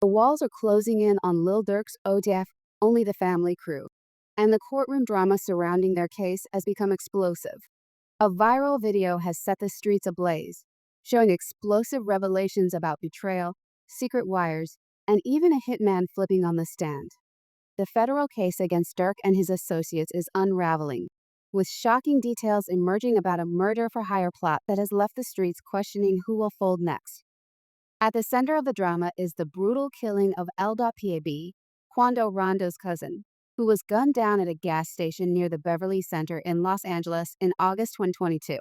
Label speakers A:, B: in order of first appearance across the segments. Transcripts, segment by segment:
A: The walls are closing in on Lil Durk's OTF, Only the Family crew, and the courtroom drama surrounding their case has become explosive. A viral video has set the streets ablaze, showing explosive revelations about betrayal, secret wires, and even a hitman flipping on the stand. The federal case against Durk and his associates is unraveling, with shocking details emerging about a murder-for-hire plot that has left the streets questioning who will fold next. At the center of the drama is the brutal killing of L.P.A.B., Quando Rondo's cousin, who was gunned down at a gas station near the Beverly Center in Los Angeles in August 2022.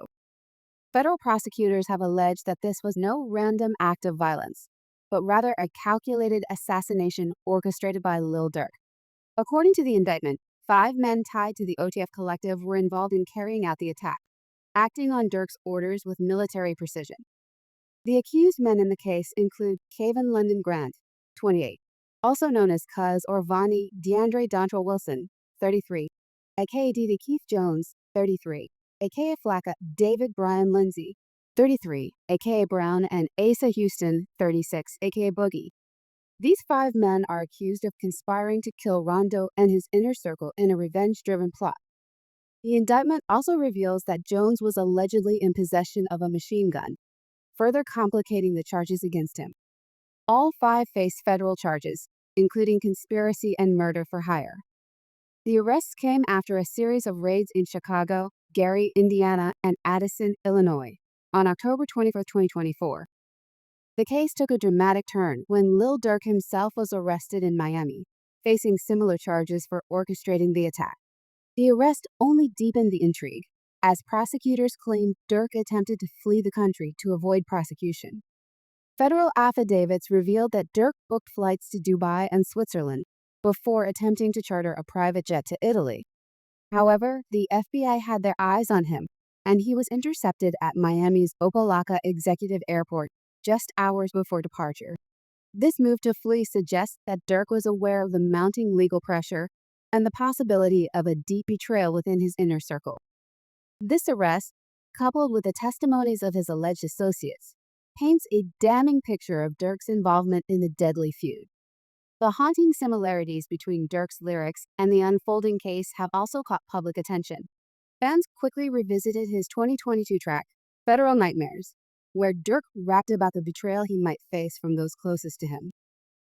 A: Federal prosecutors have alleged that this was no random act of violence, but rather a calculated assassination orchestrated by Lil Durk. According to the indictment, 5 men tied to the OTF collective were involved in carrying out the attack, acting on Durk's orders with military precision. The accused men in the case include Kevin London Grant, 28, also known as Cuz or Vonnie DeAndre Dontrell Wilson, 33, aka Didi Keith Jones, 33, aka Flacca David Brian Lindsay, 33, aka Brown, and Asa Houston, 36, aka Boogie. These 5 men are accused of conspiring to kill Rondo and his inner circle in a revenge-driven plot. The indictment also reveals that Jones was allegedly in possession of a machine gun, further complicating the charges against him. All 5 face federal charges, including conspiracy and murder for hire. The arrests came after a series of raids in Chicago, Gary, Indiana, and Addison, Illinois, on October 24, 2024. The case took a dramatic turn when Lil Durk himself was arrested in Miami, facing similar charges for orchestrating the attack. The arrest only deepened the intrigue, as prosecutors claimed Durk attempted to flee the country to avoid prosecution. Federal affidavits revealed that Durk booked flights to Dubai and Switzerland before attempting to charter a private jet to Italy. However, the FBI had their eyes on him, and he was intercepted at Miami's Opa-locka Executive Airport just hours before departure. This move to flee suggests that Durk was aware of the mounting legal pressure and the possibility of a deep betrayal within his inner circle. This arrest, coupled with the testimonies of his alleged associates, paints a damning picture of Durk's involvement in the deadly feud. The haunting similarities between Durk's lyrics and the unfolding case have also caught public attention. Fans quickly revisited his 2022 track, Federal Nightmares, where Durk rapped about the betrayal he might face from those closest to him.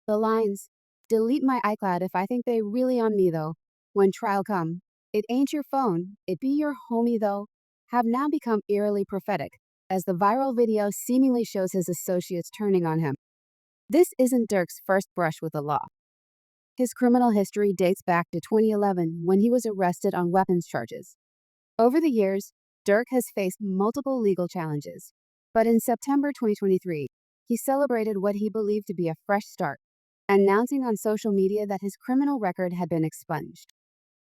A: The lines, "Delete my iCloud if I think they really on me though, when trial come, it ain't your phone, it be your homie though," have now become eerily prophetic, as the viral video seemingly shows his associates turning on him. This isn't Durk's first brush with the law. His criminal history dates back to 2011 when he was arrested on weapons charges. Over the years, Durk has faced multiple legal challenges, but in September 2023, he celebrated what he believed to be a fresh start, announcing on social media that his criminal record had been expunged.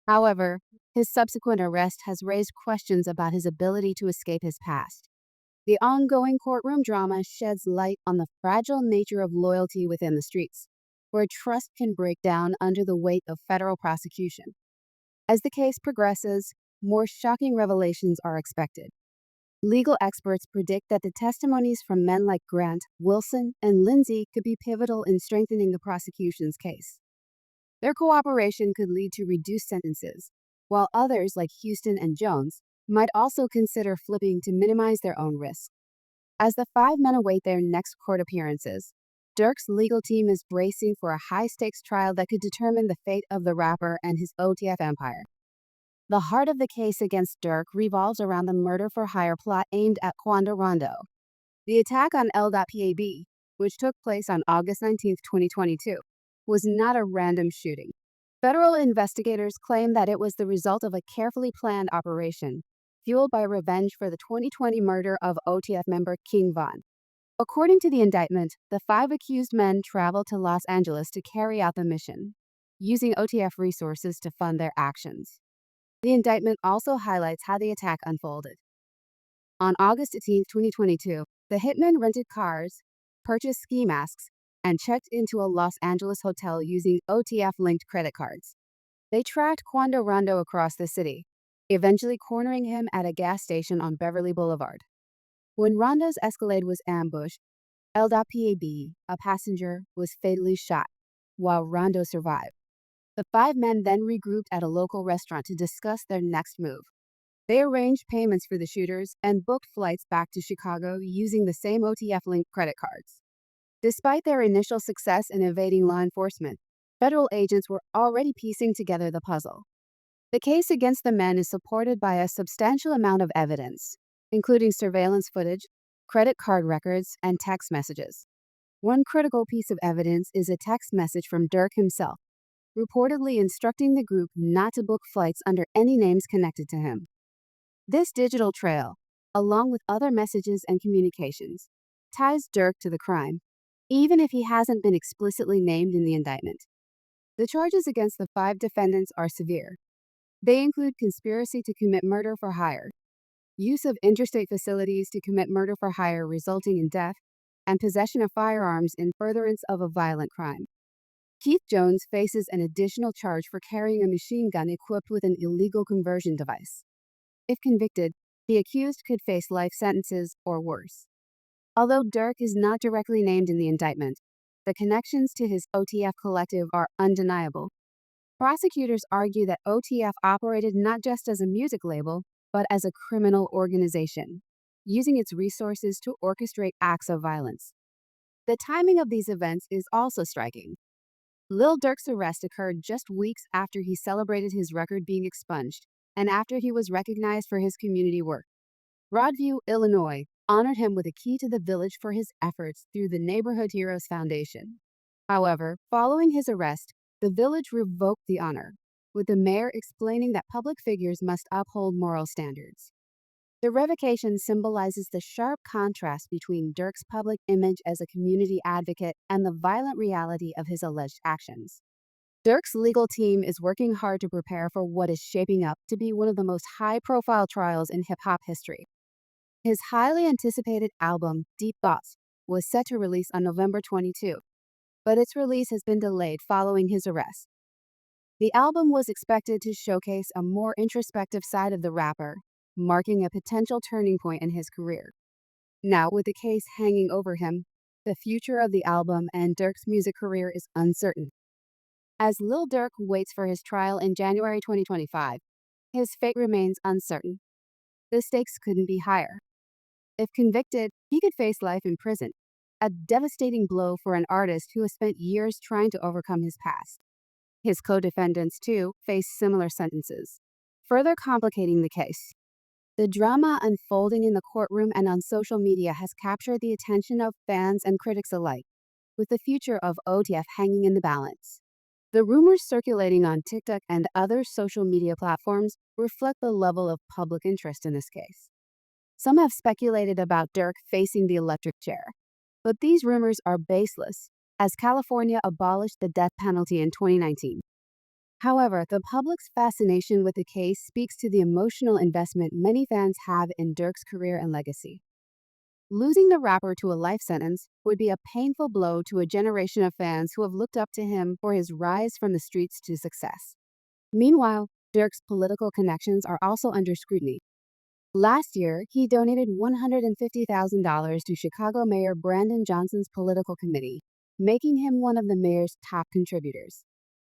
A: However, his subsequent arrest has raised questions about his ability to escape his past. The ongoing courtroom drama sheds light on the fragile nature of loyalty within the streets, where trust can break down under the weight of federal prosecution. As the case progresses, more shocking revelations are expected. Legal experts predict that the testimonies from men like Grant, Wilson, and Lindsay could be pivotal in strengthening the prosecution's case. Their cooperation could lead to reduced sentences, while others like Houston and Jones might also consider flipping to minimize their own risk. As the 5 men await their next court appearances, Durk's legal team is bracing for a high-stakes trial that could determine the fate of the rapper and his OTF empire. The heart of the case against Durk revolves around the murder-for-hire plot aimed at Quando Rondo. The attack on L.P.A.B., which took place on August 19, 2022, was not a random shooting. Federal investigators claim that it was the result of a carefully planned operation, fueled by revenge for the 2020 murder of OTF member King Von. According to the indictment, the 5 accused men traveled to Los Angeles to carry out the mission, using OTF resources to fund their actions. The indictment also highlights how the attack unfolded. On August 18, 2022, the hitmen rented cars, purchased ski masks, and checked into a Los Angeles hotel using OTF-linked credit cards. They tracked Quando Rondo across the city, eventually cornering him at a gas station on Beverly Boulevard. When Rondo's Escalade was ambushed, LPAB, a passenger, was fatally shot, while Rondo survived. The five men then regrouped at a local restaurant to discuss their next move. They arranged payments for the shooters and booked flights back to Chicago using the same OTF-linked credit cards. Despite their initial success in evading law enforcement, federal agents were already piecing together the puzzle. The case against the men is supported by a substantial amount of evidence, including surveillance footage, credit card records, and text messages. One critical piece of evidence is a text message from Durk himself, reportedly instructing the group not to book flights under any names connected to him. This digital trail, along with other messages and communications, ties Durk to the crime, even if he hasn't been explicitly named in the indictment. The charges against the five defendants are severe. They include conspiracy to commit murder for hire, use of interstate facilities to commit murder for hire resulting in death, and possession of firearms in furtherance of a violent crime. Keith Jones faces an additional charge for carrying a machine gun equipped with an illegal conversion device. If convicted, the accused could face life sentences or worse. Although Durk is not directly named in the indictment, the connections to his OTF collective are undeniable. Prosecutors argue that OTF operated not just as a music label, but as a criminal organization, using its resources to orchestrate acts of violence. The timing of these events is also striking. Lil Durk's arrest occurred just weeks after he celebrated his record being expunged and after he was recognized for his community work. Broadview, Illinois, honored him with a key to the village for his efforts through the Neighborhood Heroes Foundation. However, following his arrest, the village revoked the honor, with the mayor explaining that public figures must uphold moral standards. The revocation symbolizes the sharp contrast between Durk's public image as a community advocate and the violent reality of his alleged actions. Durk's legal team is working hard to prepare for what is shaping up to be one of the most high-profile trials in hip-hop history. His highly anticipated album, Deep Thoughts, was set to release on November 22, but its release has been delayed following his arrest. The album was expected to showcase a more introspective side of the rapper, marking a potential turning point in his career. Now, with the case hanging over him, the future of the album and Durk's music career is uncertain. As Lil Durk waits for his trial in January 2025, his fate remains uncertain. The stakes couldn't be higher. If convicted, he could face life in prison, a devastating blow for an artist who has spent years trying to overcome his past. His co-defendants, too, face similar sentences, further complicating the case. The drama unfolding in the courtroom and on social media has captured the attention of fans and critics alike, with the future of OTF hanging in the balance. The rumors circulating on TikTok and other social media platforms reflect the level of public interest in this case. Some have speculated about Durk facing the electric chair, but these rumors are baseless, as California abolished the death penalty in 2019. However, the public's fascination with the case speaks to the emotional investment many fans have in Durk's career and legacy. Losing the rapper to a life sentence would be a painful blow to a generation of fans who have looked up to him for his rise from the streets to success. Meanwhile, Durk's political connections are also under scrutiny. Last year, he donated $150,000 to Chicago Mayor Brandon Johnson's political committee, making him one of the mayor's top contributors.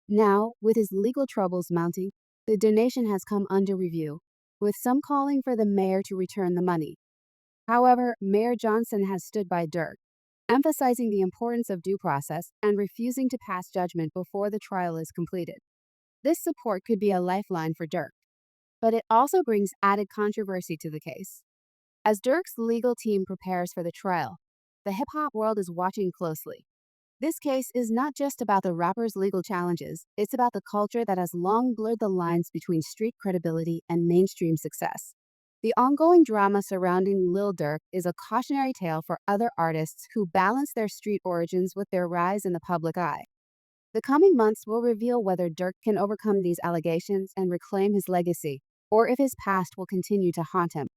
A: Now, with his legal troubles mounting, the donation has come under review, with some calling for the mayor to return the money. However, Mayor Johnson has stood by Durk, emphasizing the importance of due process and refusing to pass judgment before the trial is completed. This support could be a lifeline for Durk, but it also brings added controversy to the case. As Durk's legal team prepares for the trial, the hip-hop world is watching closely. This case is not just about the rapper's legal challenges, it's about the culture that has long blurred the lines between street credibility and mainstream success. The ongoing drama surrounding Lil Durk is a cautionary tale for other artists who balance their street origins with their rise in the public eye. The coming months will reveal whether Durk can overcome these allegations and reclaim his legacy, or if his past will continue to haunt him.